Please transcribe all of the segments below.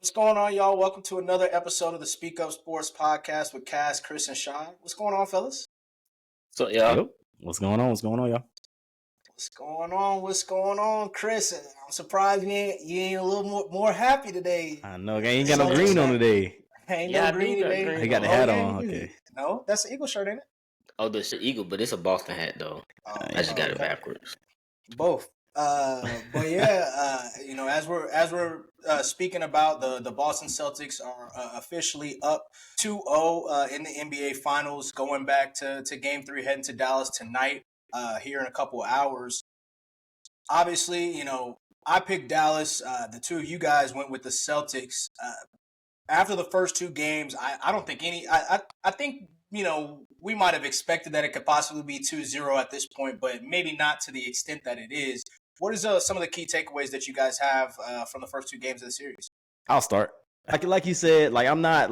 What's going on, y'all? Welcome to another episode of the Speak Up Sports Podcast with Cass, Chris, and Sean. What's going on, fellas? So yeah, Yep. What's going on, y'all? What's going on, Chris? I'm surprised you ain't a little more happy today. I know. I ain't got no green on today. Ain't Yeah, no I do green got today. green He got the hat on. Okay. No, that's the Eagle shirt, ain't it? oh, the Eagle, but it's a Boston hat though. I just got it backwards. Both. But yeah, as we're speaking about the Boston Celtics are officially up 2-0 in the NBA Finals, going back to Game 3, heading to Dallas tonight. Here in a couple of hours. Obviously, I picked Dallas. The two of you guys went with the Celtics. After the first two games, I don't think I think, we might have expected that it could possibly be 2-0 at this point, but maybe not to the extent that it is. What is some of the key takeaways that you guys have from the first two games of the series? I'll start. Like you said, I'm not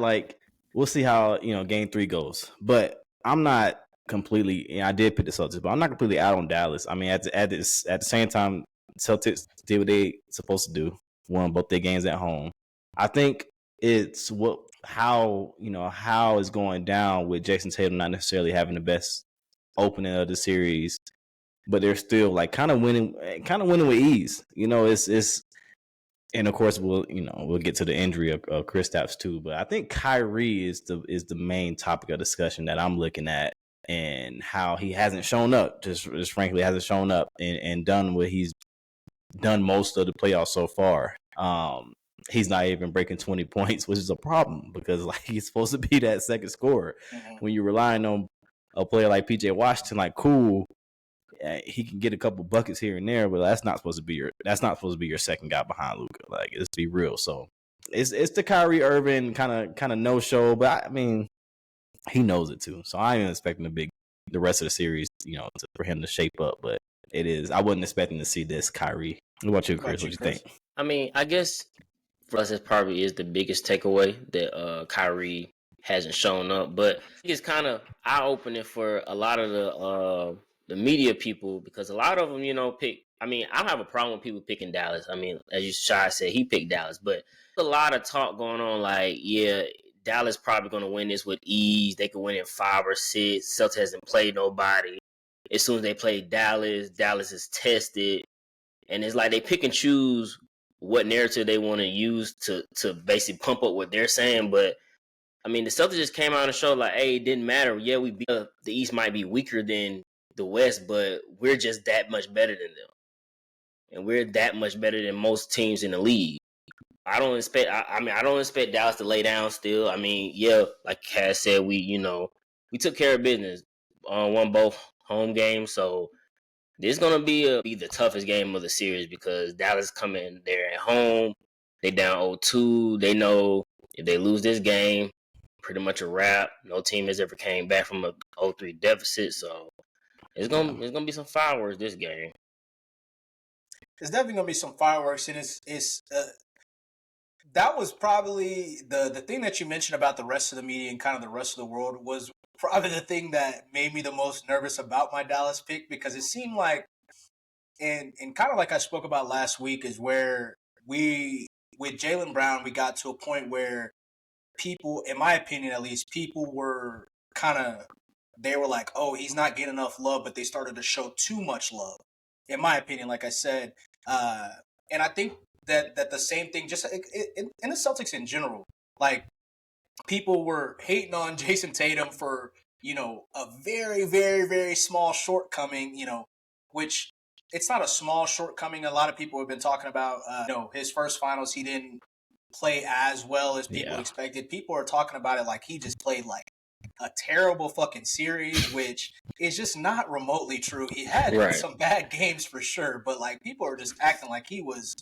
we'll see how Game 3 goes, but I'm not completely. I did pick the Celtics, but I'm not completely out on Dallas. I mean, at the same time, Celtics did what they supposed to do, won both their games at home. I think it's how it's going down with Jason Tatum not necessarily having the best opening of the series, but they're still kind of winning with ease. It's and of course we'll get to the injury of Kristaps too. But I think Kyrie is the main topic of discussion that I'm looking at, and how he hasn't shown up. Just frankly hasn't shown up and done what he's done most of the playoffs so far. He's not even breaking 20 points, which is a problem because he's supposed to be that second scorer. Mm-hmm. When you're relying on a player like PJ Washington, cool, he can get a couple buckets here and there, but that's not supposed to be your second guy behind Luka. Let's be real. So it's the Kyrie Irving kind of no show, but I mean he knows it too. So I ain't expecting the rest of the series, for him to shape up, but it is. I wasn't expecting to see this Kyrie. What about you, Chris? What you think? I mean, I guess for us, it probably is the biggest takeaway that Kyrie hasn't shown up, but it's kind of eye-opening for a lot of the media people, because a lot of them, pick. I mean, I don't have a problem with people picking Dallas. I mean, as you Shai said, he picked Dallas, but there's a lot of talk going on. Dallas probably going to win this with ease. They could win in 5 or 6. Celtics hasn't played nobody. As soon as they play Dallas, Dallas is tested, and it's like they pick and choose what narrative they want to use to basically pump up what they're saying. But I mean, the Celtics just came out and showed hey, it didn't matter. Yeah, the East might be weaker than the West, but we're just that much better than them, and we're that much better than most teams in the league. I don't expect Dallas to lay down still. I mean, yeah, like Cass said, we took care of business, won both home games, so this is gonna be the toughest game of the series because Dallas coming there at home. They down 0-2. They know if they lose this game, pretty much a wrap. No team has ever came back from a 0-3 deficit, so it's gonna be some fireworks this game. It's definitely gonna be some fireworks, and it's that was probably the thing that you mentioned about the rest of the media and kind of the rest of the world was probably the thing that made me the most nervous about my Dallas pick, because it seemed like, and kind of like I spoke about last week, is where with Jaylen Brown, we got to a point where people, in my opinion at least, people were they were like, oh, he's not getting enough love, but they started to show too much love, in my opinion, like I said. And I think that the same thing, just in the Celtics in general, people were hating on Jason Tatum for, a very, very, very small shortcoming, which it's not a small shortcoming. A lot of people have been talking about, his first finals, he didn't play as well as people expected. People are talking about it like he just played a terrible fucking series, which is just not remotely true. He had some bad games for sure, but people are just acting like he was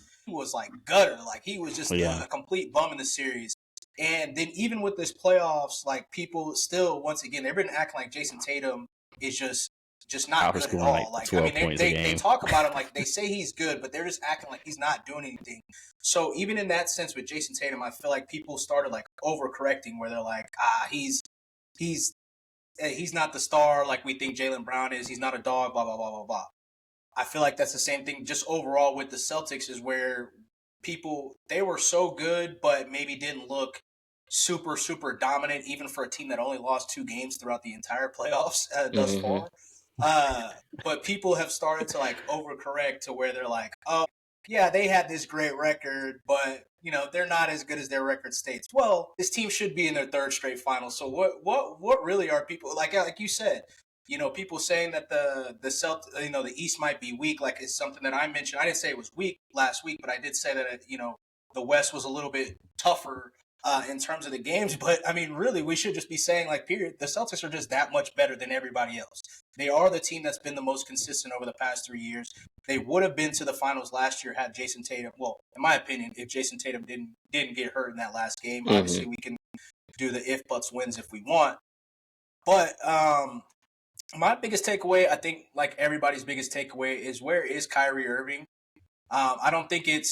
gutter, he was just a complete bum in the series. And then even with this playoffs, people still, once again, they've been acting like Jason Tatum is just not good at all. They talk about him they say he's good, but they're just acting like he's not doing anything. So even in that sense with Jason Tatum, I feel like people started overcorrecting, where they're like, he's not the star like we think Jaylen Brown is. He's not a dog, blah, blah, blah, blah, blah. I feel like that's the same thing just overall with the Celtics, is where people, they were so good, but maybe didn't look super, super dominant, even for a team that only lost 2 games throughout the entire playoffs thus far. But people have started to like overcorrect to where they're like, oh, yeah, they had this great record, but they're not as good as their record states. Well, this team should be in their 3rd straight final. So what really are people like you said? People saying that the the East might be weak, like it's something that I mentioned. I didn't say it was weak last week, but I did say that the West was a little bit tougher in terms of the games. But I mean, really, we should just be saying like, period. The Celtics are just that much better than everybody else. They are the team that's been the most consistent over the past 3 years. They would have been to the finals last year had Jason Tatum. Well, in my opinion, if Jason Tatum didn't get hurt in that last game, obviously we can do the if buts wins if we want. But my biggest takeaway, I think, like everybody's biggest takeaway, is where is Kyrie Irving? I don't think it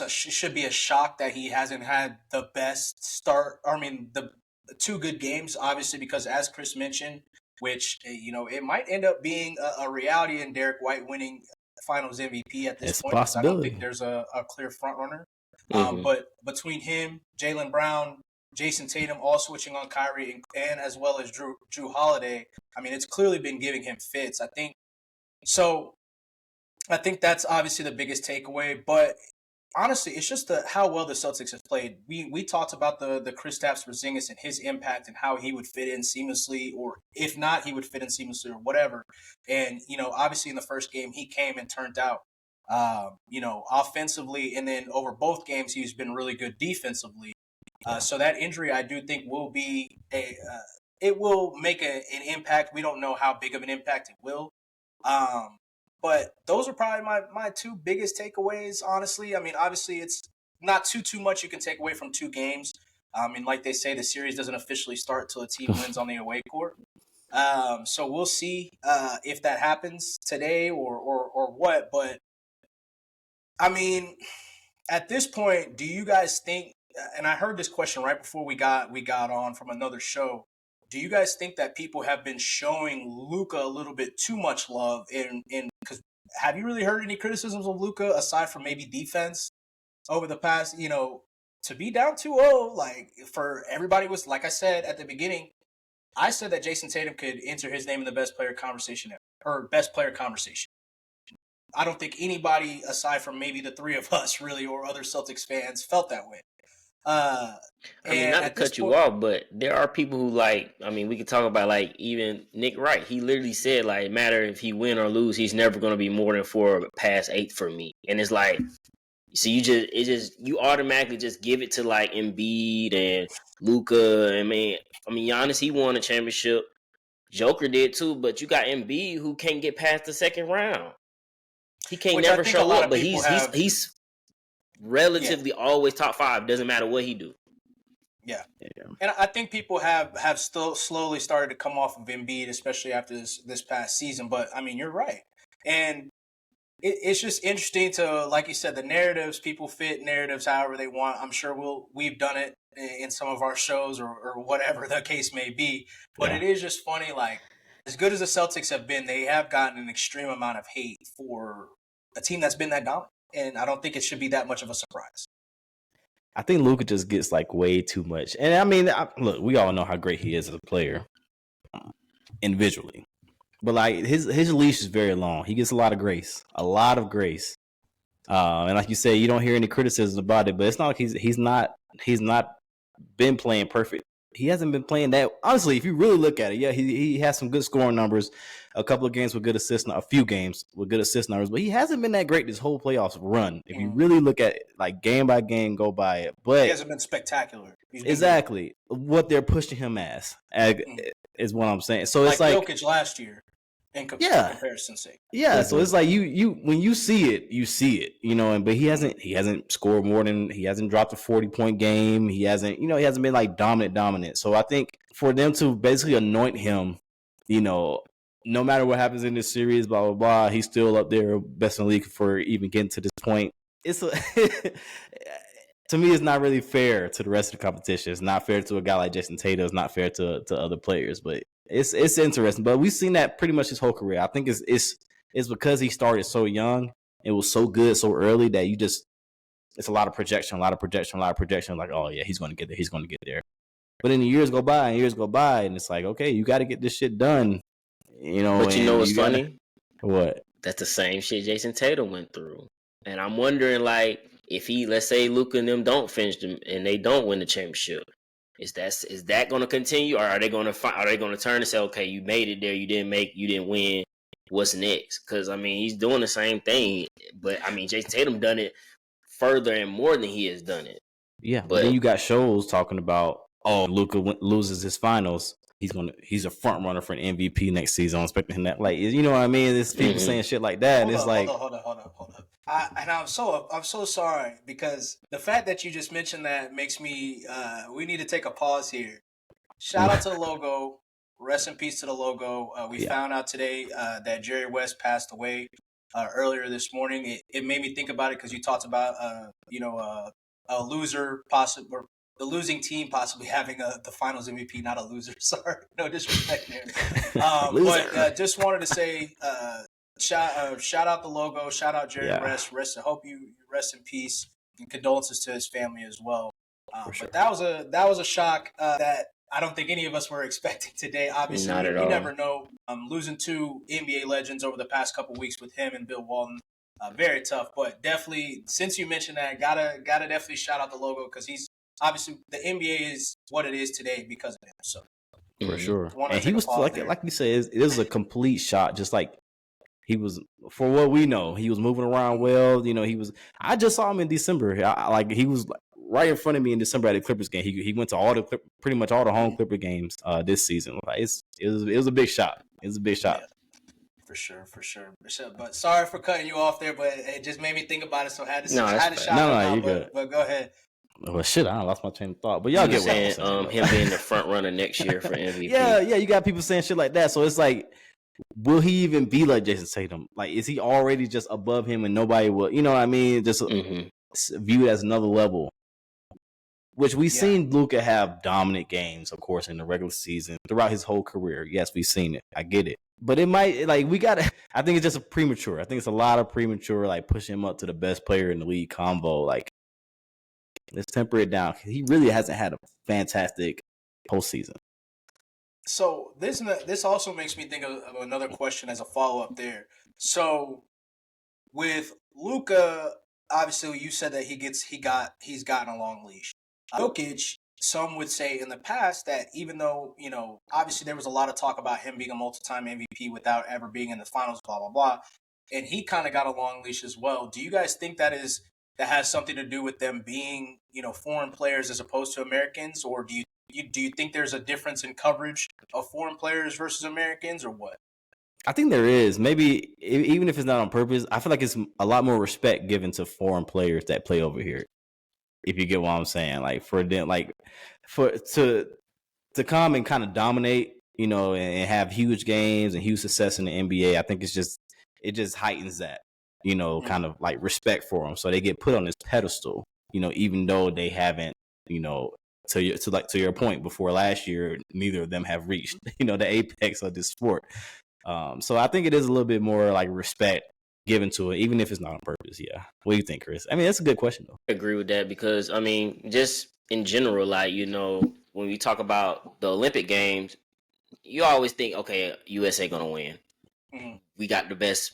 should be a shock that he hasn't had the best start. I mean, the 2 good games, obviously, because as Chris mentioned, which it might end up being a reality in Derek White winning Finals MVP at this point. Possibility. I don't think there's a clear front runner. But between him, Jaylen Brown, Jason Tatum all switching on Kyrie and as well as Drew Holiday, I mean, it's clearly been giving him fits. I think that's obviously the biggest takeaway. But honestly, it's just how well the Celtics have played. We talked about the Kristaps Porzingis and his impact and how he would fit in seamlessly, or if not, he would fit in seamlessly or whatever. And, obviously in the first game, he came and turned out, offensively. And then over both games, he's been really good defensively. So that injury, I do think will be it will make an impact. We don't know how big of an impact it will. But those are probably my 2 biggest takeaways, honestly. I mean, obviously, it's not too much you can take away from 2 games. I mean, like they say, the series doesn't officially start till a team wins on the away court. So we'll see if that happens today or what. But, I mean, at this point, do you guys think, and I heard this question right before we got on from another show, do you guys think that people have been showing Luka a little bit too much love because have you really heard any criticisms of Luka aside from maybe defense over the past, to be down 2-0, like for everybody was, like I said at the beginning, I said that Jason Tatum could enter his name in the best player conversation or best player conversation. I don't think anybody aside from maybe the 3 of us really or other Celtics fans felt that way. I mean, not to cut you off, but there are people who we could talk about like even Nick Wright. He literally said like, it matter if he win or lose, he's never going to be more than 4 past 8 for me. And it's like, so you automatically just give it to like Embiid and Luka. I mean, Giannis, he won a championship. Joker did too, but you got Embiid who can't get past the second round. He can't never show up, but he's relatively always top 5. Doesn't matter what he do. Yeah. And I think people have still slowly started to come off of Embiid, especially after this past season. But I mean, you're right, and it's just interesting to, like you said, the narratives. People fit narratives however they want. I'm sure we've done it in some of our shows or whatever the case may be. But It is just funny. Like, as good as the Celtics have been, they have gotten an extreme amount of hate for a team that's been that dominant. And I don't think it should be that much of a surprise. I think Luka just gets like way too much. And I mean, look, we all know how great he is as a player individually. But like his leash is very long. He gets a lot of grace. And like you say, you don't hear any criticism about it, but it's not like he's not been playing perfect. He hasn't been playing that. Honestly, if you really look at it, yeah, he has some good scoring numbers, a couple of games with good assist, a few games with good assist numbers, but he hasn't been that great this whole playoffs run. If you really look at it, like game by game, go by it, but he hasn't been spectacular. Exactly what they're pushing him as is what I'm saying. So it's like Jokic last year. In comparison's sake. Yeah, so it's like you when you see it, but he hasn't scored more than, he hasn't dropped a 40-point game. He hasn't been like dominant. So I think for them to basically anoint him, no matter what happens in this series, blah blah blah, he's still up there best in the league for even getting to this point. To me, it's not really fair to the rest of the competition. It's not fair to a guy like Jason Tatum. It's not fair to other players, but it's interesting. But we've seen that pretty much his whole career. I think it's because he started so young It was so good so early that it's a lot of projection. Like, oh yeah, he's going to get there. He's going to get there. But then the years go by, and it's like, okay, you got to get this shit done. But you know what's funny? What? That's the same shit Jason Tatum went through. And I'm wondering, like, if let's say Luka and them don't finish them and they don't win the championship, is that going to continue, or are they going to turn and say, okay, you made it there, you didn't win, what's next? Because I mean, he's doing the same thing, but I mean, Jason Tatum done it further and more than he has done it. Yeah, but then you got shows talking about, oh, Luka loses his finals, he's a front runner for an MVP next season. I'm expecting him that, like, you know what I mean? There's people saying shit like that, and it's like, hold on. I'm so sorry, because the fact that you just mentioned that makes me. We need to take a pause here. Shout out to the logo. Rest in peace to the logo. We found out today that Jerry West passed away earlier this morning. It made me think about it because you talked about a loser possibly. The losing team possibly having the finals MVP, not a loser. Sorry, no disrespect there. But just wanted to say, shout out the logo, shout out Jerry West. I hope you rest in peace, and condolences to his family as well. Sure. But that was a shock that I don't think any of us were expecting today. Obviously, you never know. Losing two NBA legends over the past couple weeks with him and Bill Walton, very tough. But definitely, since you mentioned that, gotta definitely shout out the logo, because he's. Obviously, the NBA is what it is today because of him. So for sure, and he was like you said, it is a complete shot. Just like he was, for what we know, he was moving around well. He was. I just saw him in December. He was right in front of me in December at the Clippers game. He went to pretty much all the home Clipper games this season. Like, it was a big shot. It was a big shot. Yeah. For sure. But sorry for cutting you off there, but it just made me think about it. So I had to shout out. You're good. But go ahead. Well, shit, I lost my train of thought. But y'all get what I'm saying. Him being the front runner next year for MVP. Yeah, you got people saying shit like that. So it's like, will he even be like Jason Tatum? Like, is he already just above him and nobody will, you know what I mean? Just viewed as another level. Which we've seen Luka have dominant games, of course, in the regular season throughout his whole career. Yes, we've seen it. I get it. But it might, like, I think it's just premature. I think it's a lot of premature, like, pushing him up to the best player in the league combo. Like, let's temper it down. He really hasn't had a fantastic postseason. So this also makes me think of another question as a follow-up there. So with Luka, obviously you said that he's gotten a long leash. Jokic, some would say in the past that even though, obviously there was a lot of talk about him being a multi-time MVP without ever being in the finals, blah, blah, blah. And he kind of got a long leash as well. Do you guys think that has something to do with them being, foreign players as opposed to Americans? Or do you think there's a difference in coverage of foreign players versus Americans, or what? I think there is. Maybe even if it's not on purpose, I feel like it's a lot more respect given to foreign players that play over here. If you get what I'm saying, like for them, like to come and kind of dominate, and have huge games and huge success in the NBA, I think it just heightens that, kind of like respect for them. So they get put on this pedestal, even though they haven't, to your point, before last year, neither of them have reached, the apex of this sport. So I think it is a little bit more like respect given to it, even if it's not on purpose. Yeah. What do you think, Chris? I mean, that's a good question, though. I agree with that because, I mean, just in general, like, when we talk about the Olympic Games, you always think, okay, USA going to win. Mm-hmm. We got the best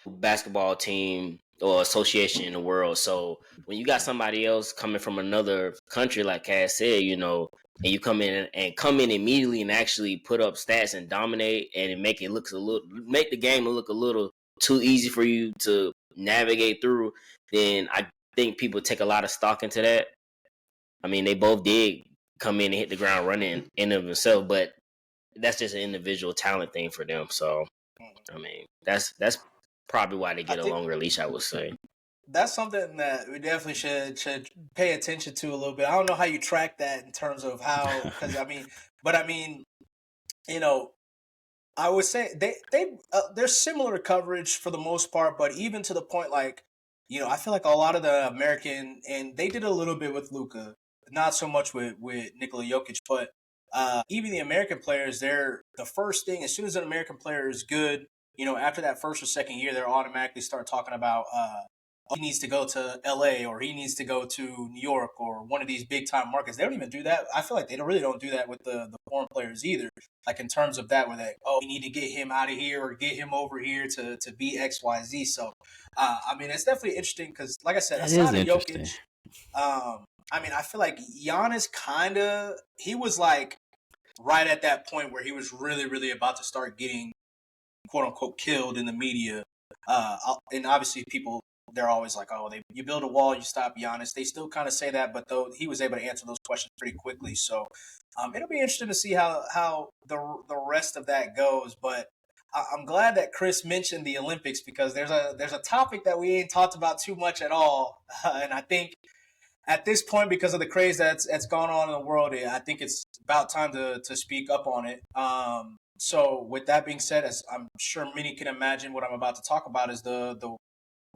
basketball team or association in the world. So when you got somebody else coming from another country, like Cass said, and you come in immediately and actually put up stats and dominate and make the game look a little too easy for you to navigate through, then I think people take a lot of stock into that. I mean, they both did come in and hit the ground running in of themselves, but that's just an individual talent thing for them. So, I mean, that's probably why they get a longer leash, I would say. That's something that we definitely should pay attention to a little bit. I don't know how you track that in terms of how, because I would say they're similar coverage for the most part, but even to the point, like, I feel like a lot of the American, and they did a little bit with Luka, not so much with Nikola Jokic, but even the American players, they're the first thing, as soon as an American player is good, after that first or second year, they'll automatically start talking about he needs to go to LA or he needs to go to New York or one of these big time markets. They don't even do that. I feel like they really don't do that with the foreign players either. Like in terms of that, where they, we need to get him out of here or get him over here to be XYZ. So, I mean, it's definitely interesting because, like I said, aside of Jokic, I mean, I feel like Giannis he was like right at that point where he was really, really about to start getting quote unquote killed in the media. And obviously people, they're always like, you build a wall, you stop Giannis. They still kind of say that, but though he was able to answer those questions pretty quickly. So it'll be interesting to see how the rest of that goes. But I'm glad that Chris mentioned the Olympics because there's a topic that we ain't talked about too much at all. And I think at this point, because of the craze that's gone on in the world, I think it's about time to speak up on it. So with that being said, as I'm sure many can imagine, what I'm about to talk about is the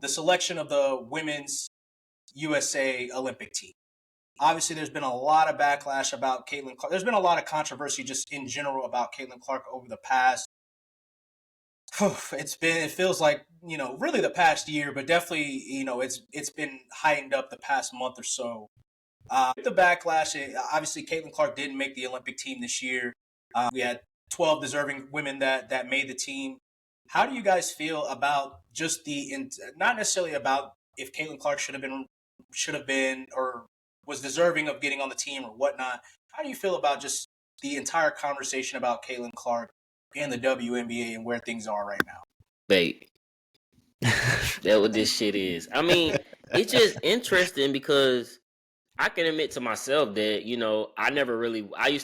selection of the women's USA Olympic team. Obviously, there's been a lot of backlash about Caitlin Clark. There's been a lot of controversy just in general about Caitlin Clark over the past. It feels like, really the past year, but definitely, it's been heightened up the past month or so. The backlash, obviously, Caitlin Clark didn't make the Olympic team this year. We had 12 deserving women that made the team. How do you guys feel about just not necessarily about if Caitlin Clark should have been or was deserving of getting on the team or whatnot? How do you feel about just the entire conversation about Caitlin Clark and the WNBA and where things are right now? Bait. That's what this shit is. I mean, it's just interesting because I can admit to myself that, I never really, I was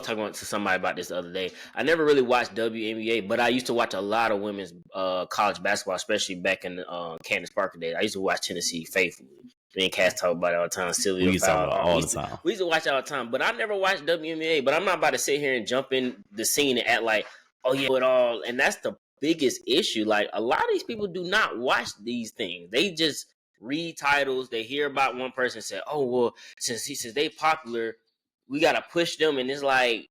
talking to somebody about this the other day. I never really watched WNBA, but I used to watch a lot of women's college basketball, especially back in Candace Parker days. I used to watch Tennessee faithfully. Me and Cass talk about it all the time. Sylvia we used to talk about all the time. We used to watch it all the time, but I never watched WNBA. But I'm not about to sit here and jump in the scene and act like, oh yeah, it all. And that's the biggest issue. Like a lot of these people do not watch these things. They just read titles. They hear about one person say, oh well, since they popular, we gotta push them. And it's like,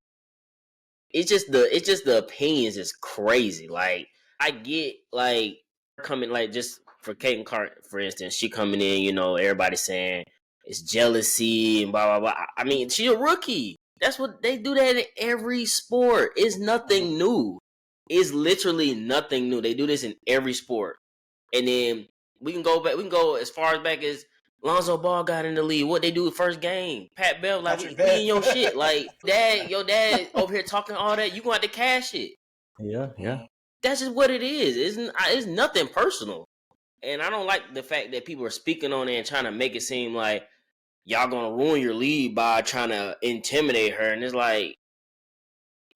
it's just the opinions is crazy. Like I get like coming like just. For Caitlin Clark, for instance, she coming in, everybody saying it's jealousy and blah, blah, blah. I mean, she a rookie. That's what they do that in every sport. It's nothing new. It's literally nothing new. They do this in every sport. And then we can go back. We can go as far back as Lonzo Ball got in the league. What they do first game. Pat Bell, like, we in your shit. Like, your dad over here talking all that. You gonna have to cash it. Yeah. That's just what it is. It's nothing personal. And I don't like the fact that people are speaking on it and trying to make it seem like y'all gonna ruin your lead by trying to intimidate her. And it's like,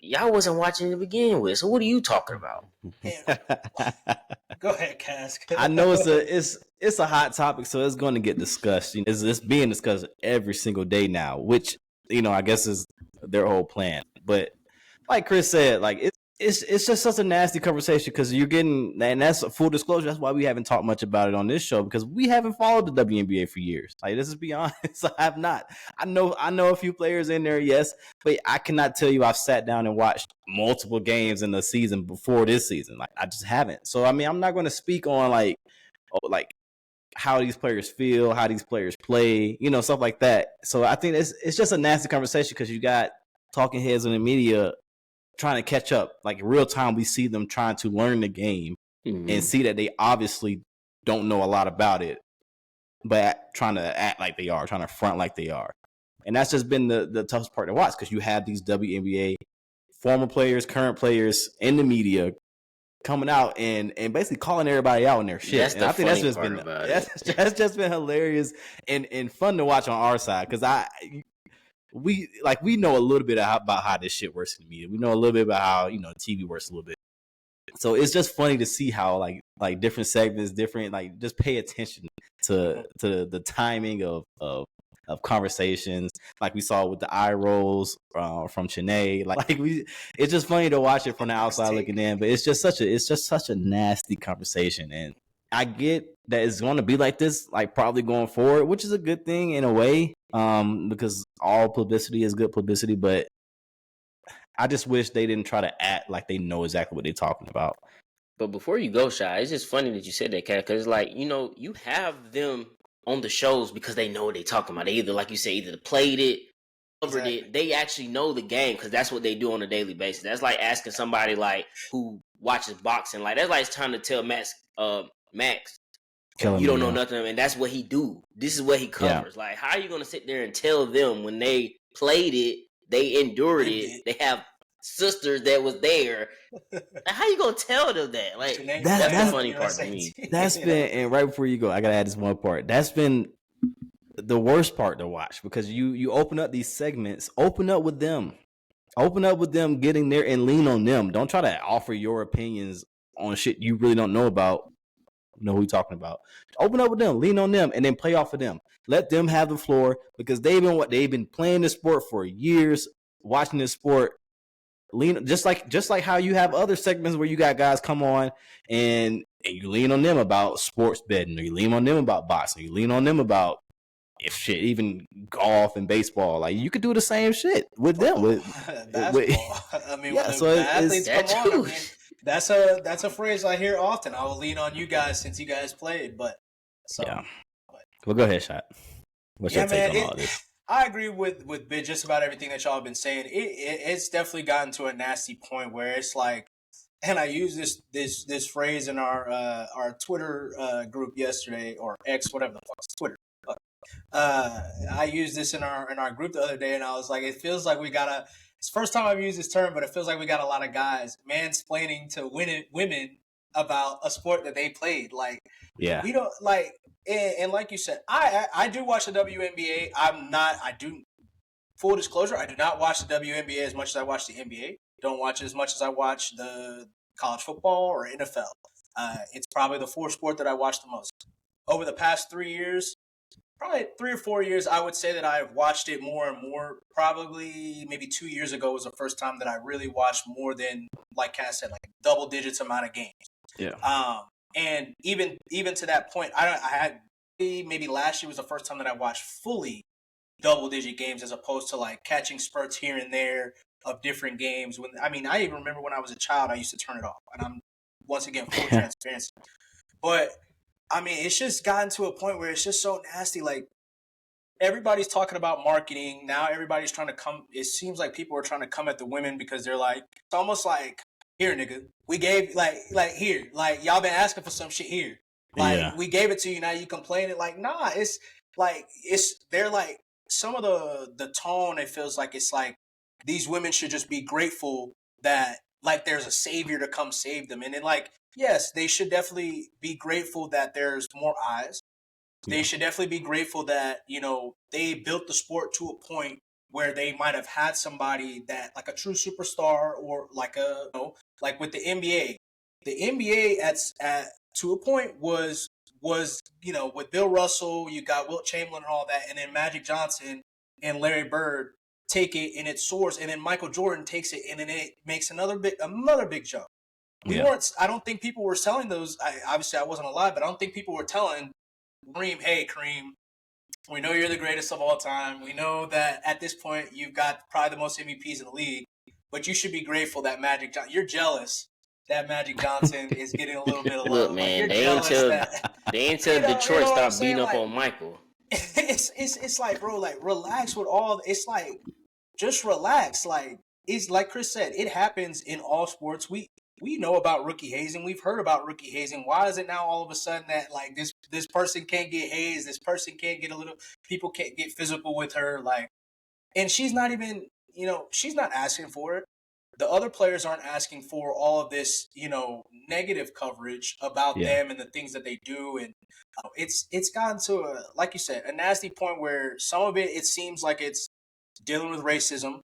y'all wasn't watching to begin with. So what are you talking about? Go ahead, Cass. I know it's a hot topic, so it's going to get discussed. It's being discussed every single day now, which I guess is their whole plan. But like Chris said, like it's just such a nasty conversation because you're getting, and that's full disclosure. That's why we haven't talked much about it on this show because we haven't followed the WNBA for years. Like, let's just be honest, I have not. I know a few players in there, yes, but I cannot tell you I've sat down and watched multiple games in the season before this season. Like, I just haven't. So I mean, I'm not going to speak on like how these players feel, how these players play, stuff like that. So I think it's just a nasty conversation because you got talking heads in the media trying to catch up. Like in real time, we see them trying to learn the game and see that they obviously don't know a lot about it, but trying to act like they are, trying to front like they are. And that's just been the toughest part to watch because you have these WNBA former players, current players in the media coming out and basically calling everybody out on their shit. And I think that's just been hilarious and fun to watch on our side because we know a little bit about how this shit works in the media. We know a little bit about how TV works a little bit. So it's just funny to see how like different segments, different just pay attention to the timing of conversations, like we saw with the eye rolls from Chennai. It's just funny to watch it from the outside looking in. But it's just such a nasty conversation, and I get that it's going to be like this, like probably going forward, which is a good thing in a way, because all publicity is good publicity. But I just wish they didn't try to act like they know exactly what they're talking about. But before you go, Shy, it's just funny that you said that, Cat, because like, you have them on the shows because they know what they're talking about. They either, like you say, either played it, covered it. They actually know the game because that's what they do on a daily basis. That's like asking somebody like who watches boxing. Like that's like trying to tell Max, you don't know nothing, and that's what he do. This is what he covers. Yeah. Like, how are you gonna sit there and tell them when they played it, they endured it, they have sisters that was there? How you gonna tell them that? Like that's the funny part to me. That's been, and right before you go, I gotta add this one part. That's been the worst part to watch because you open up these segments, open up with them getting there and lean on them. Don't try to offer your opinions on shit you really don't know about. Know who you're talking about. Open up with them, lean on them, and then play off of them. Let them have the floor because they've been playing this sport for years, watching this sport. Lean just like how you have other segments where you got guys come on and you lean on them about sports betting, or you lean on them about boxing, you lean on them about even golf and baseball. Like you could do the same shit with them. Basketball. I mean, yeah, so the athletes come on. I mean, that's a phrase I hear often. I will lean on you guys since you guys played. But so, yeah. Well, go ahead, Shot. What's your take on all this? I agree with just about everything that y'all have been saying. It's definitely gotten to a nasty point where it's like, and I used this phrase in our Twitter group yesterday, or X, whatever the fuck, Twitter. I used this in our group the other day, and I was like, it feels like we got it's the first time I've used this term, but it feels like we got a lot of guys mansplaining to women about a sport that they played. Like, yeah, we don't like, and like you said, I do watch the WNBA. Full disclosure, I do not watch the WNBA as much as I watch the NBA. Don't watch it as much as I watch the college football or NFL. It's probably the fourth sport that I watch the most. Over the past 3 years, probably 3 or 4 years, I would say that I've watched it more and more. Probably maybe 2 years ago was the first time that I really watched more than, like Cass said, like double digits amount of games. Yeah. And even to that point, I had maybe last year was the first time that I watched fully double digit games as opposed to like catching spurts here and there of different games. I even remember when I was a child, I used to turn it off, and I'm once again full transparency. But I mean, it's just gotten to a point where it's just so nasty. Like, everybody's talking about marketing. Now everybody's trying to come. It seems like people are trying to come at the women because they're like, it's almost like, here, nigga, we gave, like here. Like, y'all been asking for some shit here. Like, we gave it to you, now you complaining. Like, nah, it's like, they're like, some of the tone, it feels like it's like, these women should just be grateful that, like, there's a savior to come save them. And then, like, yes, they should definitely be grateful that there's more eyes. They should definitely be grateful that, they built the sport to a point where they might have had somebody that, like a true superstar, or like like with the NBA. The NBA at to a point was with Bill Russell, you got Wilt Chamberlain and all that, and then Magic Johnson and Larry Bird take it and it soars, and then Michael Jordan takes it and then it makes another big jump. I don't think people were selling those. Obviously I wasn't alive, but I don't think people were telling Kareem, hey Kareem, we know you're the greatest of all time. We know that at this point you've got probably the most MVPs in the league, but you should be grateful that you're jealous that Magic Johnson is getting a little bit of love. Look, man, they ain't till Detroit stop beating up on Michael. It's like, bro, like, relax with all. It's like, just relax. Like, it's like Chris said, it happens in all sports. We know about rookie hazing. We've heard about rookie hazing. Why is it now all of a sudden that, like, this person can't get hazed? This person can't get people can't get physical with her. Like, and she's not even, she's not asking for it. The other players aren't asking for all of this, negative coverage about them and the things that they do. And it's gotten to like you said, a nasty point where some of it seems like it's dealing with racism.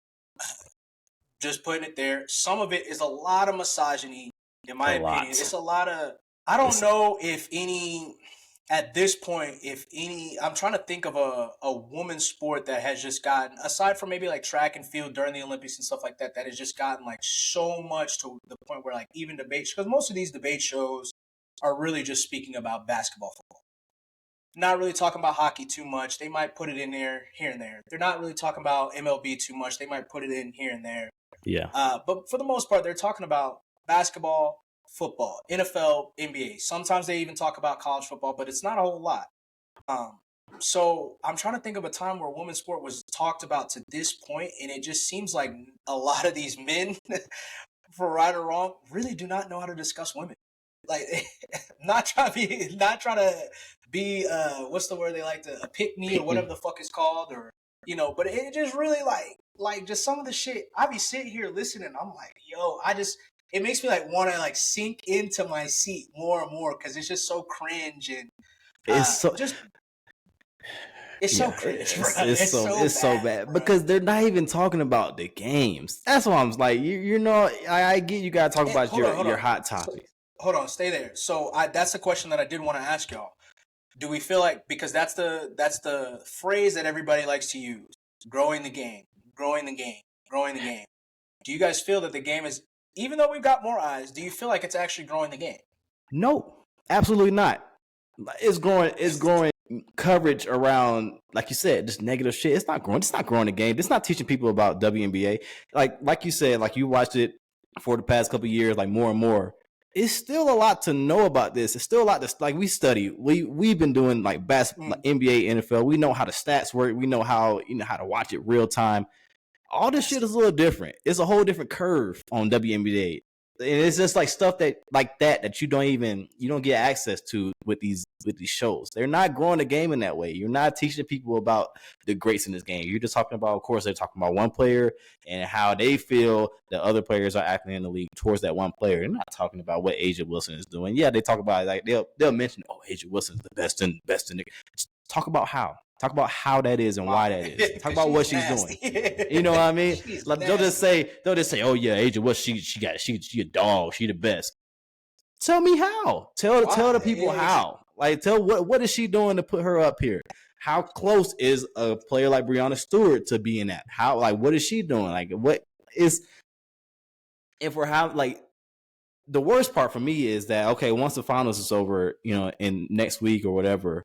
Just putting it there. Some of it is a lot of misogyny, in my opinion. It's a lot of, I don't know if any, at this point, I'm trying to think of a women's sport that has just gotten, aside from maybe like track and field during the Olympics and stuff like that, that has just gotten like so much to the point where like even debates, because most of these debate shows are really just speaking about basketball, football. Not really talking about hockey too much. They might put it in there here and there. They're not really talking about MLB too much. They might put it in here and there. Yeah. But for the most part, they're talking about basketball, football, NFL, NBA. Sometimes they even talk about college football, but it's not a whole lot. So I'm trying to think of a time where women's sport was talked about to this point, and it just seems like a lot of these men, for right or wrong, really do not know how to discuss women. Like, not trying to be what's the word they like to pick me or whatever the fuck it's called, or but it just really like just some of the shit. I be sitting here listening, I'm like, yo, it makes me like want to like sink into my seat more and more because it's just so cringe and it's so just. It's so cringe, it's so bad because they're not even talking about the games. That's why I'm like, I get you gotta talk about your hot topics. Hold on, stay there. So that's the question that I did want to ask y'all. Do we feel like, because that's the phrase that everybody likes to use, growing the game. Do you guys feel that the game is, even though we've got more eyes, do you feel like it's actually growing the game? No, absolutely not. It's growing coverage around, like you said, just negative shit. It's not growing the game. It's not teaching people about WNBA. Like you said, like you watched it for the past couple of years, like more and more. It's still a lot to know about this. It's still a lot to, like, we study. We've been doing like basketball, like NBA, NFL. We know how the stats work. We know how how to watch it real time. All this shit is a little different. It's a whole different curve on WNBA. And it's just like stuff that you don't get access to with these shows. They're not growing the game in that way. You're not teaching people about the greats in this game. You're just talking about, of course, they're talking about one player and how they feel that other players are acting in the league towards that one player. They're not talking about what A'ja Wilson is doing. Yeah, they talk about it, like they'll mention, oh, A'ja Wilson's the best in the. Talk about how. Talk about how that is and why that is. Talk about what she's doing. You know what I mean? Like they'll just say, oh yeah, A'ja, what she a dog, she the best. Tell me how. Tell the people how. Like tell what is she doing to put her up here? How close is a player like Breanna Stewart to being that? How, like, what is she doing? Like, what is, if we're how, like, the worst part for me is that, okay, once the finals is over, in next week or whatever,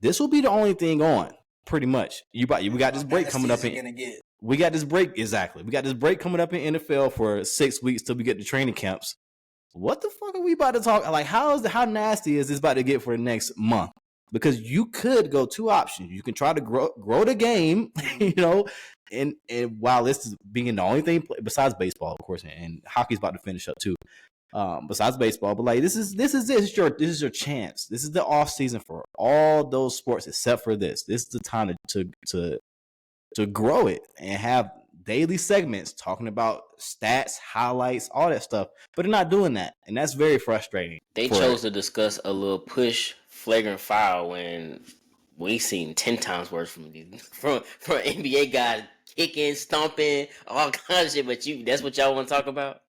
this will be the only thing on, pretty much. We got this break coming up we got this break, exactly. We got this break coming up in NFL for 6 weeks till we get to training camps. What the fuck are we about to talk? Like, how nasty is this about to get for the next month? Because you could go two options. You can try to grow the game, and while this is being the only thing besides baseball, of course, and hockey's about to finish up too. Besides baseball, but like this is your chance. This is the off season for all those sports except for this. This is the time to grow it and have daily segments talking about stats, highlights, all that stuff. But they're not doing that, and that's very frustrating. They chose to discuss a little push flagrant foul when we seen 10 times worse from NBA guys kicking, stomping, all kinds of shit. But that's what y'all want to talk about?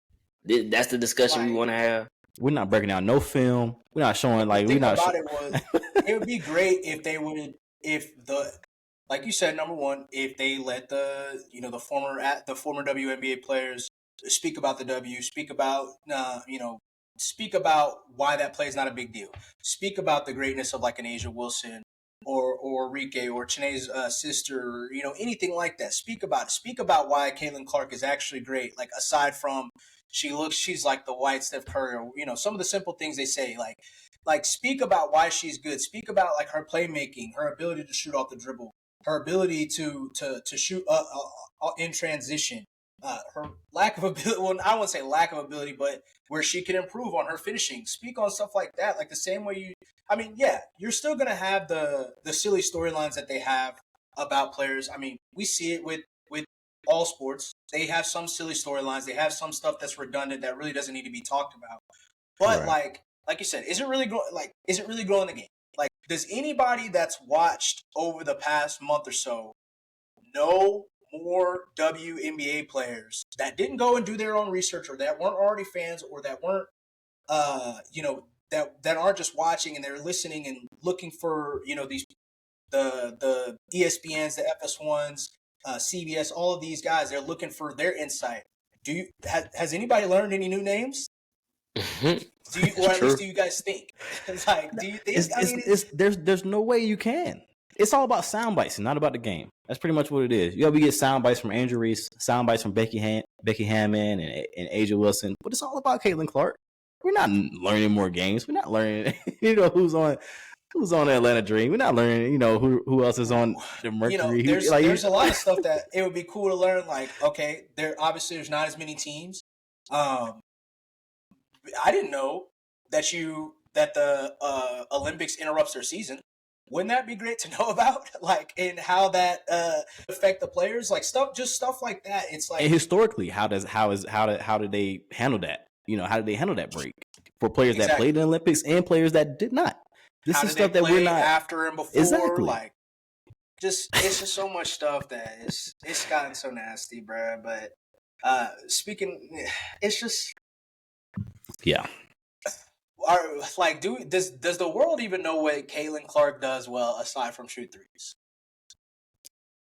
That's the discussion we want to have. We're not breaking down no film. We're not showing like we're not. It would be great if they would, like you said, number one, if they let the former WNBA players speak about the W, speak about why that play is not a big deal. Speak about the greatness of like an A'ja Wilson or Rike or Chiney's sister, anything like that. Speak about it. Speak about why Caitlin Clark is actually great. Like, aside from she's like the white Steph Curry, or some of the simple things they say. Like speak about why she's good. Speak about like her playmaking, her ability to shoot off the dribble, her ability to shoot in transition. Her lack of ability. Well, I wouldn't say lack of ability, but where she can improve on her finishing. Speak on stuff like that. Like the same way you're still gonna have the silly storylines that they have about players. I mean, we see it with all sports. They have some silly storylines. They have some stuff that's redundant that really doesn't need to be talked about. But right. like you said, is it really growing the game? Like, does anybody that's watched over the past month or so know more WNBA players that didn't go and do their own research, or that weren't already fans, or that weren't that aren't just watching and they're listening and looking for these the ESPNs, the FS1s, CBS, all of these guys? They're looking for their insight. Has anybody learned any new names? Or at least do you guys think? Like, do you think? There's no way you can. It's all about sound bites and not about the game. That's pretty much what it is. We get sound bites from Angel Reese, sound bites from Becky Hammon and A'ja Wilson, but it's all about Caitlin Clark. We're not learning more games. We're not learning, who's on the Atlanta Dream. We're not learning, who else is on the Mercury. There's a lot of stuff that it would be cool to learn. Like, okay, there's not as many teams. I didn't know that the Olympics interrupts their season. Wouldn't that be great to know about? Like, and how that affect the players? Like stuff like that. It's like, and historically, how did they handle that? How did they handle that break for players that played in the Olympics and players that did not? This is stuff that we're not after and before. Exactly. Like, it's just so much stuff that it's gotten so nasty, bro. But it's just yeah. Does the world even know what Caitlin Clark does well aside from shoot threes?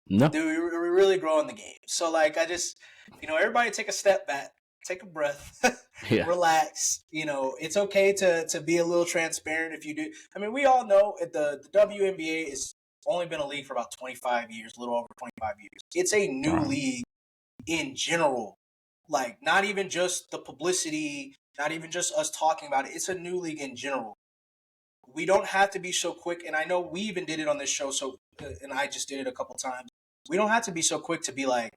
No. We're really growing the game. So like, I just, everybody take a step back, take a breath, relax. It's okay to be a little transparent if you do. I mean, we all know the WNBA has only been a league for about 25 years, a little over 25 years. It's a new league in general. Like, not even just the publicity, not even just us talking about it. It's a new league in general. We don't have to be so quick. And I know we even did it on this show. And I just did it a couple times. We don't have to be so quick to be like,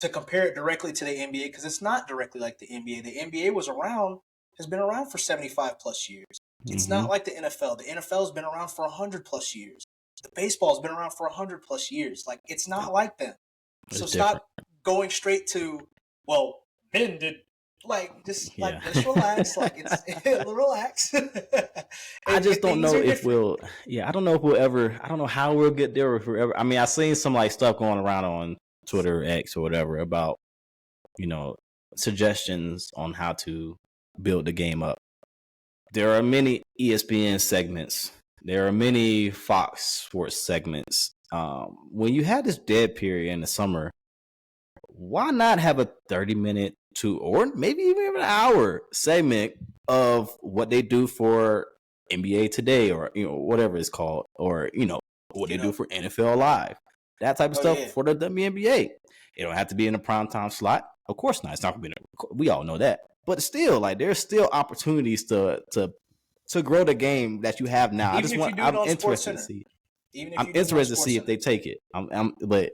to compare it directly to the NBA, because it's not directly like the NBA. The NBA has been around for 75 plus years. It's not like the NFL. The NFL has been around for 100 plus years. The baseball has been around for 100 plus years. Like, it's not like them. So stop going straight to, well, Ben did. Like, just let's relax. Like, relax. I just don't know if we'll. Yeah, I don't know if we'll ever. I don't know how we'll get there. If we're ever. I mean, I've seen some like stuff going around on Twitter, X, or whatever about, suggestions on how to build the game up. There are many ESPN segments. There are many Fox Sports segments. When you had this dead period in the summer, why not have a 30-minute or maybe even an hour segment of what they do for NBA Today, or whatever it's called, or what they do for NFL Live, that type of stuff for the WNBA. It don't have to be in a primetime slot. Of course not. It's not going to be. We all know that. But still, like, there's still opportunities to grow the game that you have now. I'm interested to see. I'm interested to see if they take it. But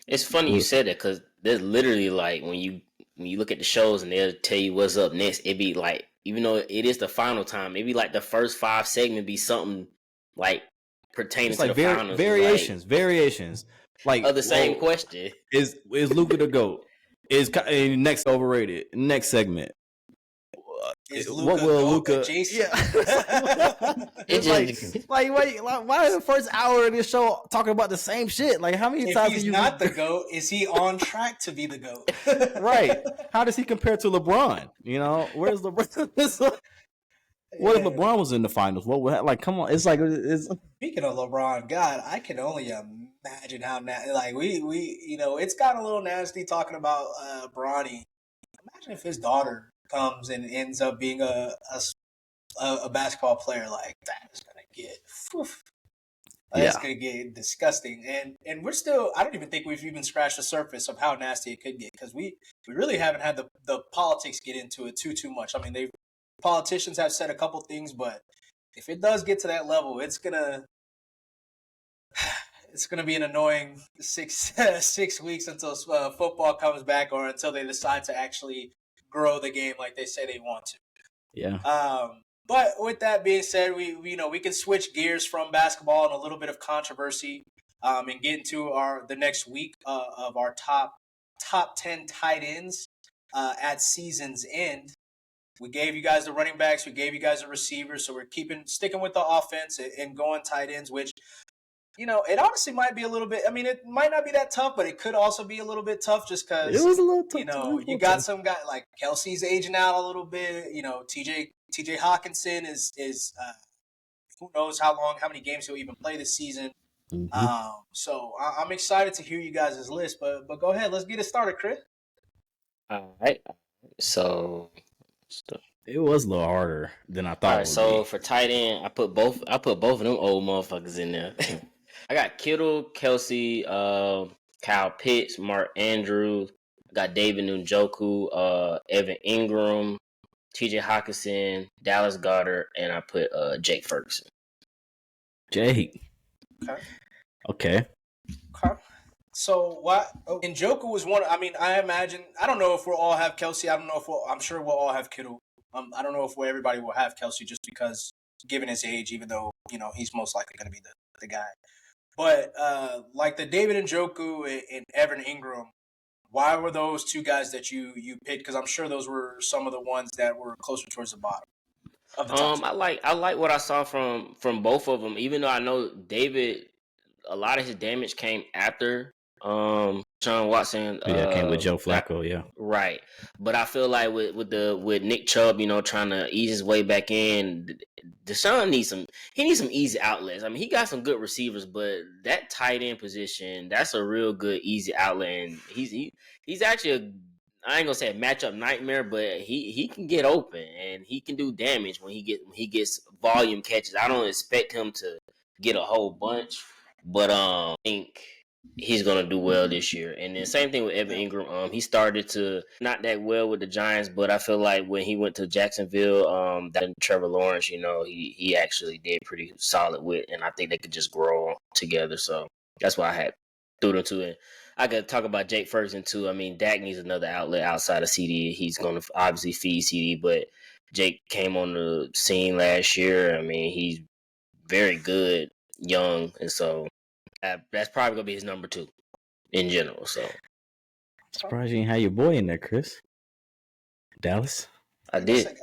it's funny you said that, because there's literally, like, when you look at the shows and they'll tell you what's up next, it'd be like, even though it is the final time, maybe like the first 5 segment be something like pertaining to the finals. Variations. Like, of the same question. Is Luka the GOAT? Is next overrated? Next segment. What will Luka? Yeah. It's like wait, why is the first hour of this show talking about the same shit? Like, how many times? If he's not the GOAT, is he on track to be the GOAT? Right. How does he compare to LeBron? Where's LeBron? What if LeBron was in the finals? What would, like? Come on, it's like Speaking of LeBron, God, I can only imagine how we it's gotten a little nasty talking about Bronny. Imagine if his daughter comes and ends up being a basketball player. Like, that's gonna get disgusting. And we're still, I don't even think we've even scratched the surface of how nasty it could get, because we really haven't had the politics get into it too much. I mean, politicians have said a couple things, but if it does get to that level, it's gonna be an annoying 6 weeks until football comes back, or until they decide to actually grow the game like they say they want to. Yeah. But with that being said, we can switch gears from basketball and a little bit of controversy, and get into the next week of our top 10 tight ends at season's end. We gave you guys the running backs, we gave you guys the receivers, so we're sticking with the offense and going tight ends, which, it honestly might be a little bit. I mean, it might not be that tough, but it could also be a little bit tough, just because it was a little tough. You got some guy like Kelsey's aging out a little bit. TJ Hawkinson is who knows how many games he'll even play this season. Mm-hmm. So I'm excited to hear you guys' list, but go ahead, let's get it started, Chris. All right. So it was a little harder than I thought. All right, so for tight end, I put both of them old motherfuckers in there. I got Kittle, Kelsey, Kyle Pitts, Mark Andrews. I got David Njoku, Evan Ingram, TJ Hawkinson, Dallas Goedert, and I put Jake Ferguson. Jake. Okay. So what? Njoku was one. I mean, I imagine. I don't know if we'll all have Kelsey. I don't know if I'm sure we'll all have Kittle. I don't know if everybody will have Kelsey just because, given his age, even though he's most likely going to be the guy. But like the David Njoku and Evan Ingram, why were those two guys that you picked? Because I'm sure those were some of the ones that were closer towards the bottom of the top. I like what I saw from both of them. Even though I know David, a lot of his damage came after Sean Watson. Came with Joe Flacco. Yeah, right. But I feel like with Nick Chubb, trying to ease his way back in, Deshaun needs some easy outlets. I mean, he got some good receivers, but that tight end position, that's a real good easy outlet, and he's actually I ain't gonna say a matchup nightmare, but he can get open and he can do damage when he gets volume catches. I don't expect him to get a whole bunch, but I think he's gonna do well this year. And then same thing with Evan Ingram. He started to not that well with the Giants, but I feel like when he went to Jacksonville, that Trevor Lawrence, he actually did pretty solid with, and I think they could just grow together. So that's why I had threw them to it. I could talk about Jake Ferguson too. I mean, Dak needs another outlet outside of CD. He's going to obviously feed CD, but Jake came on the scene last year. I mean, he's very good, young, and so that's probably going to be his number 2 in general. So, surprised you didn't have your boy in there, Chris. Dallas? I did.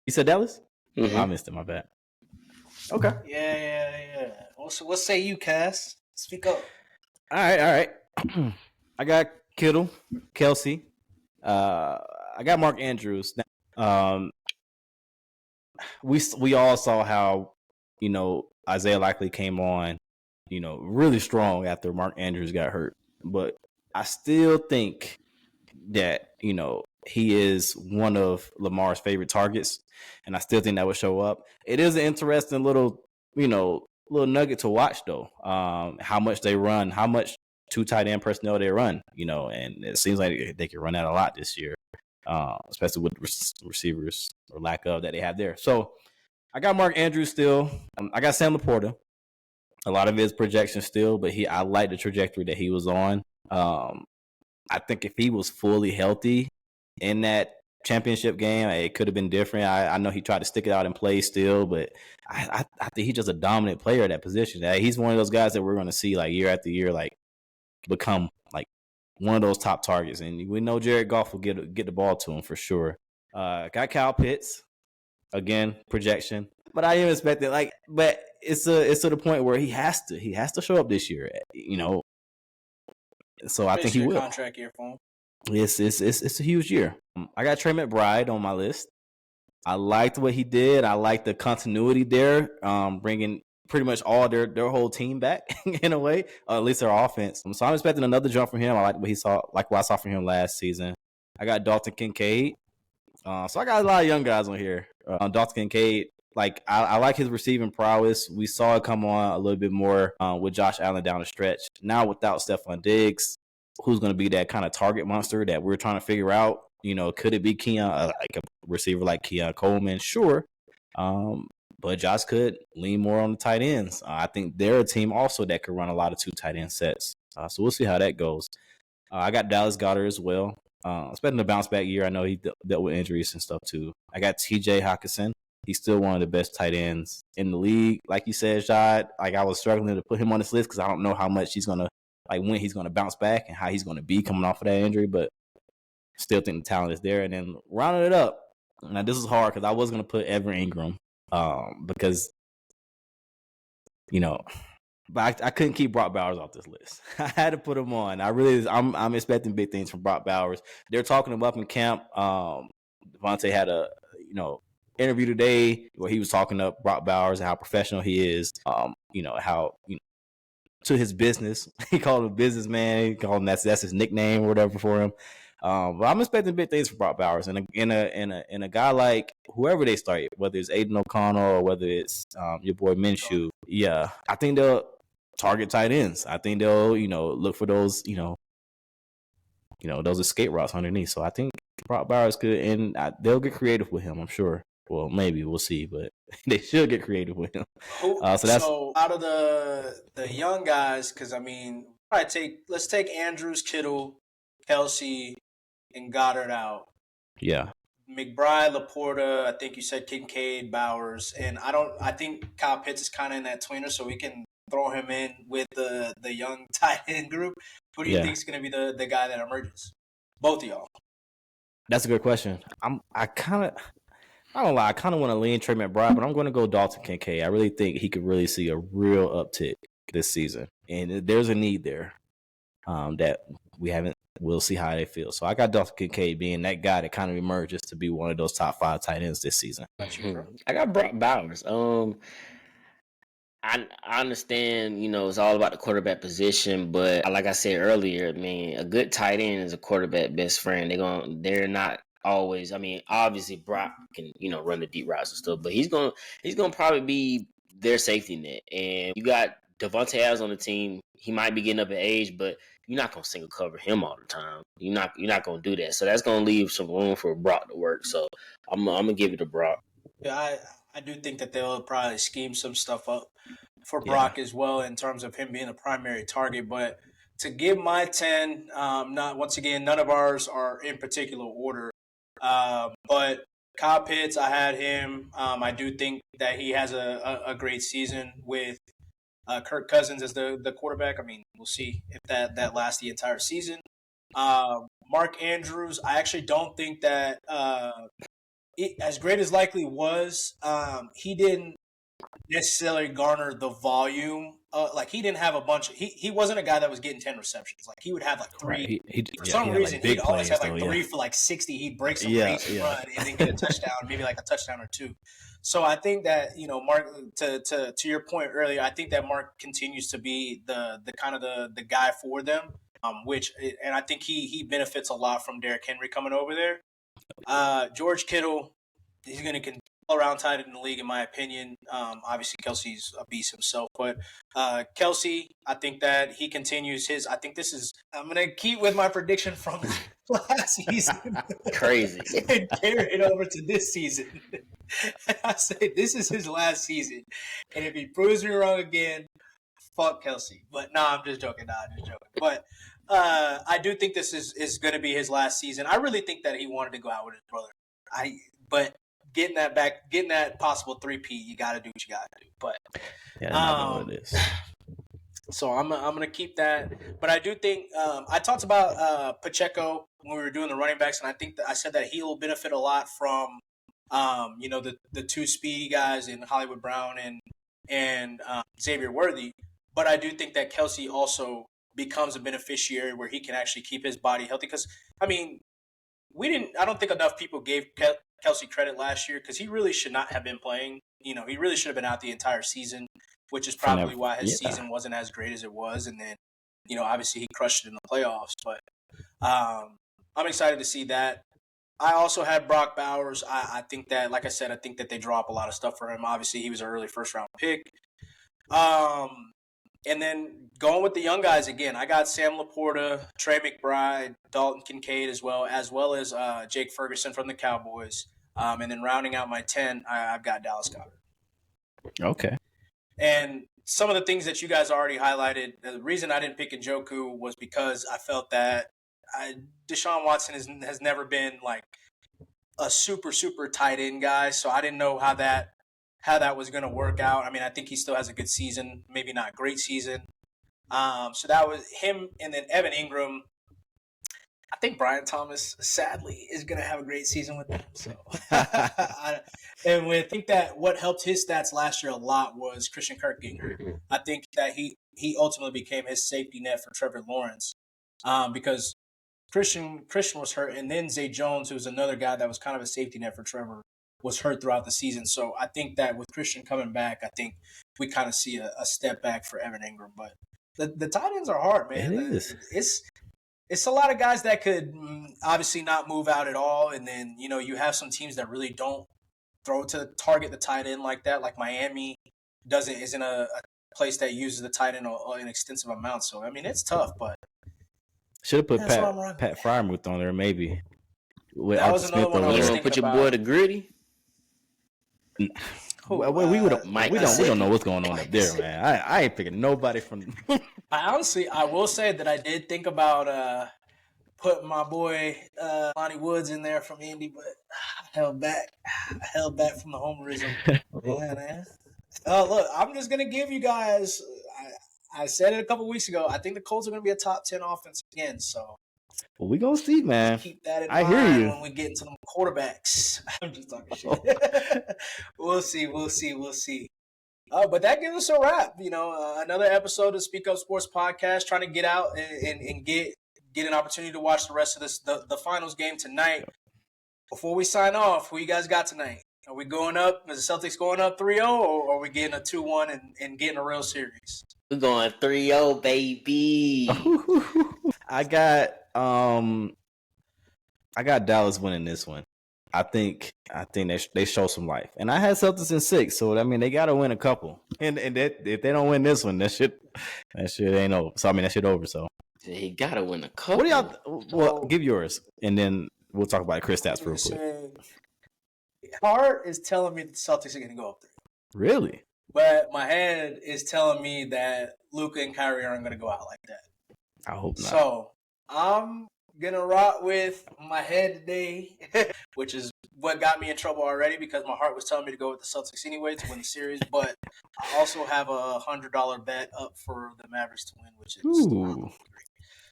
You said Dallas? Mm-hmm. I missed it, my bad. Okay. Yeah. What say you, Cass? Speak up. All right. I got Kittle, Kelsey. I got Mark Andrews. We all saw how Isaiah Likely came on, really strong after Mark Andrews got hurt. But I still think that he is one of Lamar's favorite targets, and I still think that would show up. It is an interesting little nugget to watch though. How much they run, how much 2 tight end personnel they run, and it seems like they can run that a lot this year, especially with receivers or lack of that they have there. So I got Mark Andrews still. I got Sam Laporta. A lot of his projections still, but I like the trajectory that he was on. I think if he was fully healthy in that championship game, it could have been different. I know he tried to stick it out and play still, but I think he's just a dominant player at that position. He's one of those guys that we're going to see like year after year, like become like one of those top targets, and we know Jared Goff will get the ball to him for sure. Got Kyle Pitts again, projection, but I am expecting but it's to the point where he has to show up this year, So I think he will. Contract year for him. It's a huge year. I got Trey McBride on my list. I liked what he did. I liked the continuity there, bringing pretty much all their whole team back in a way, at least their offense. So I'm expecting another jump from him. I like what I saw from him last season. I got Dalton Kincaid. So I got a lot of young guys on here. Dalton Kincaid, I like his receiving prowess. We saw it come on a little bit more with Josh Allen down the stretch. Now without Stephon Diggs, who's going to be that kind of target monster that we're trying to figure out? Could it be Keon, like a receiver like Keon Coleman? Sure. But Josh could lean more on the tight ends. I think they're a team also that could run a lot of 2 tight end sets. So we'll see how that goes. I got Dallas Goedert as well. Expecting a bounce back year. I know he dealt with injuries and stuff too. I got TJ Hawkinson. He's still one of the best tight ends in the league. Like you said, Shad, I was struggling to put him on this list because I don't know how much he's going to, when he's going to bounce back and how he's going to be coming off of that injury. But still think the talent is there. And then rounding it up, now this is hard because I was going to put Evan Ingram. Because but I couldn't keep Brock Bowers off this list. I had to put him on. I'm expecting big things from Brock Bowers. They're talking him up in camp. Devontae had a interview today where he was talking up Brock Bowers and how professional he is. How to his business, he called him a businessman. He called him that's his nickname or whatever for him. But I'm expecting big things from Brock Bowers, and in a guy like whoever they start, whether it's Aiden O'Connell or whether it's your boy Minshew. Yeah, I think they'll target tight ends. I think they'll look for those those escape routes underneath. So I think Brock Bowers could, and they'll get creative with him, I'm sure. Well, maybe we'll see, but they should get creative with him. So out of the young guys, because I mean, let's take Andrews, Kittle, Kelsey, and Goddard out. Yeah. McBride, Laporta, I think you said Kincaid, Bowers, and I think Kyle Pitts is kind of in that tweener, so we can throw him in with the young tight end group. Who do you think is going to be the guy that emerges? Both of y'all. That's a good question. I don't lie, I kind of want to lean Trey McBride, but I'm going to go Dalton Kincaid. I really think he could really see a real uptick this season, and there's a need there that we haven't. We'll see how they feel. So I got Dalton Kincaid being that guy that kind of emerges to be one of those top 5 tight ends this season. I got Brock Bowers. I understand, it's all about the quarterback position, but like I said earlier, I mean, a good tight end is a quarterback best friend. They're not always. I mean, obviously Brock can, run the deep routes and stuff, but he's gonna probably be their safety net. And you got Devontae Adams on the team. He might be getting up in age, but you're not gonna single cover him all the time. You're not gonna do that. So that's gonna leave some room for Brock to work. So I'm gonna give it to Brock. Yeah, I do think that they'll probably scheme some stuff up for Brock as well in terms of him being the primary target. But to give my 10, none of ours are in particular order. But Kyle Pitts, I had him. I do think that he has a great season with Kirk Cousins as the quarterback. I mean, we'll see if that lasts the entire season. Mark Andrews, I actually don't think that as great as likely was, he didn't necessarily garner the volume. Like he didn't have a bunch. He wasn't a guy that was getting 10 receptions. Like he would have like 3. Right. For some reason, he'd always have like 3 for like 60. He'd break some race run and then get a touchdown, maybe like a touchdown or 2. So I think that Mark, to your point earlier, I think that Mark continues to be the kind of the guy for them. And I think he benefits a lot from Derrick Henry coming over there. George Kittle, he's going to all-around tight end in the league, in my opinion. Obviously, Kelsey's a beast himself, but Kelsey, I think that he continues his. I think I'm going to keep with my prediction from last season. Crazy. And carry it over to this season. I say this is his last season, and if he proves me wrong again, fuck Kelsey. But I'm just joking. But I do think this is going to be his last season. I really think that he wanted to go out with his brother. But getting that possible 3-peat, you got to do what you got to do. But what it is. So I'm gonna keep that. But I do think I talked about Pacheco when we were doing the running backs, and I think that I said that he will benefit a lot from the 2 speedy guys in Hollywood Brown and Xavier Worthy. But I do think that Kelsey also becomes a beneficiary where he can actually keep his body healthy. Because I mean, I don't think enough people gave Kelsey credit last year because he really should not have been playing. He really should have been out the entire season, which is probably why his season wasn't as great as it was. And then, obviously he crushed it in the playoffs. But I'm excited to see that. I also had Brock Bowers. I think that, like I said, I think that they draw up a lot of stuff for him. Obviously, he was an early first-round pick. And then going with the young guys again, I got Sam Laporta, Trey McBride, Dalton Kincaid as well as Jake Ferguson from the Cowboys. And then rounding out my 10, I've got Dallas Goedert. Okay. And some of the things that you guys already highlighted, the reason I didn't pick Njoku was because I felt that Deshaun Watson has never been like a super, super tight end guy. So I didn't know how that was going to work out. I mean, I think he still has a good season, maybe not a great season. So that was him. And then Evan Ingram, I think Brian Thomas, sadly, is going to have a great season with them. So, and I think that what helped his stats last year a lot was Christian Kirk getting hurt. I think that he ultimately became his safety net for Trevor Lawrence because Christian was hurt, and then Zay Jones, who was another guy that was kind of a safety net for Trevor, was hurt throughout the season. So I think that with Christian coming back, I think we kind of see a step back for Evan Ingram. But the tight ends are hard, man. It is. It's a lot of guys that could obviously not move out at all. And then, you have some teams that really don't throw to target the tight end like that. Like Miami isn't a place that uses the tight end in an extensive amount. So, I mean, it's tough, but Should have put That's what I'm rocking Pat Fryermuth on there, maybe. With That was Arthur another Smith one I or was You whatever. don't put thinking your about. boy the Gritty? Well, we don't know what's going on Mike up there, Gesicki. man. I ain't picking nobody from. I will say that I did think about putting my boy Lonnie Woods in there from Indy, but I held back. I held back from the homerism. Yeah, man. Look, I'm just gonna give you guys. I said it a couple weeks ago. I think the Colts are gonna be a top 10 offense again. So Well, we gonna see, man. keep that in I hear mind you. when we get into them quarterbacks. I'm just talking shit. We'll see. But that gives us a wrap. Another episode of Speak Up Sports Podcast, trying to get out and get an opportunity to watch the rest of this the finals game tonight. Before we sign off, who you guys got tonight? Are we going up? Is the Celtics going up 3-0, or are we getting a 2-1 and getting a real series? We're going 3-0, baby. I got Dallas winning this one. I think they show some life, and I had Celtics in 6, so I mean they got to win a couple, and that, if they don't win this one, that shit ain't over. So I mean that shit over. So he gotta win a couple. what do y'all? Well, give yours, and then we'll talk about Kristaps real quick. Heart is telling me the Celtics are going to go up 3. Really? But my head is telling me that Luka and Kyrie aren't going to go out like that. I hope not. So I'm going to rock with my head today, which is what got me in trouble already because my heart was telling me to go with the Celtics anyway to win the series. But I also have a $100 bet up for the Mavericks to win, which is Ooh.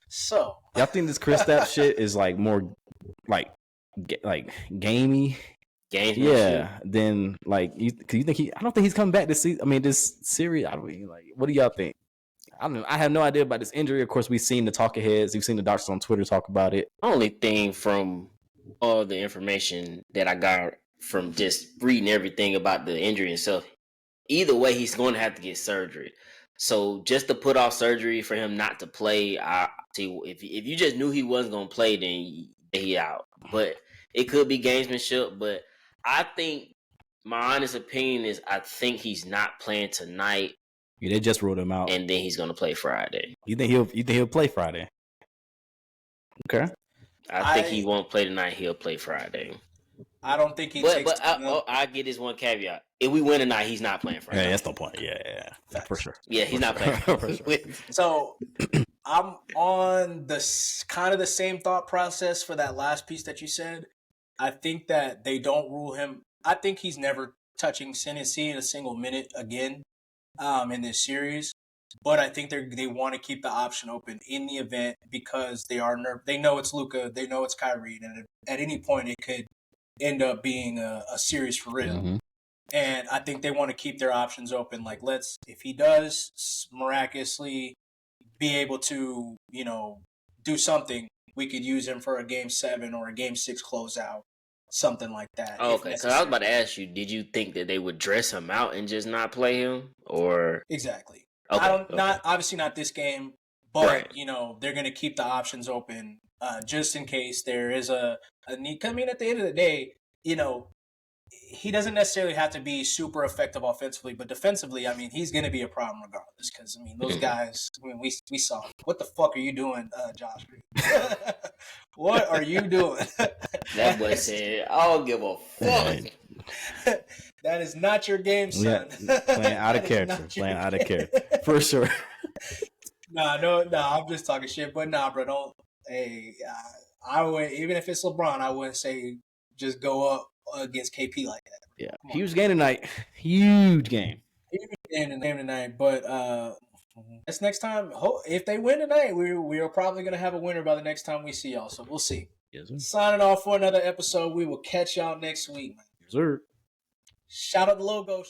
So y'all think this Kristaps shit is like more like gamey? Yeah, then like you think I don't think he's coming back this season. I mean, this series. I mean, like, what do y'all think? I don't know. I have no idea about this injury. Of course, we've seen the talking heads. We've seen the doctors on Twitter talk about it. Only thing from all the information that I got from just reading everything about the injury itself, either way, he's going to have to get surgery. So just to put off surgery for him not to play, I see if you just knew he wasn't going to play, then he out. But it could be gamesmanship. But I think my honest opinion is I think he's not playing tonight. Yeah, they just ruled him out, and then he's going to play Friday. You think he'll play Friday? Okay. I think he won't play tonight. He'll play Friday. I don't think he takes. But I get this one caveat: if we win tonight, he's not playing Friday. Yeah, that's no point. Yeah, for sure. Yeah, he's not playing. For sure. So I'm on the kind of the same thought process for that last piece that you said. I think that they don't rule him. I think he's never touching Tennessee in a single minute again in this series. But I think they want to keep the option open in the event because they know it's Luka, they know it's Kyrie, and at any point it could end up being a series for real. Mm-hmm. And I think they want to keep their options open. Like, if he does miraculously be able to, do something, we could use him for a Game 7 or a Game 6 closeout, something like that. Oh, okay, so I was about to ask you, did you think that they would dress him out and just not play him, or exactly? Okay, not obviously not this game, but right. They're going to keep the options open just in case there is a need. I mean, at the end of the day, he doesn't necessarily have to be super effective offensively, but defensively, I mean, he's going to be a problem regardless. Because those guys, we saw. What the fuck are you doing, Josh? What are you doing? That boy said, "I don't give a fuck." That is not your game, son. Yeah, playing out of character. For sure. No, I'm just talking shit. But nah, bro, don't. Hey, I would, even if it's LeBron, I wouldn't say just go up against KP like that. Yeah, huge game tonight. Huge game. Huge game tonight. But that's next time. If they win tonight, we are probably gonna have a winner by the next time we see y'all. So we'll see. Yes, sir. Signing off for another episode. We will catch y'all next week. Yes, sir. Shout out the logo.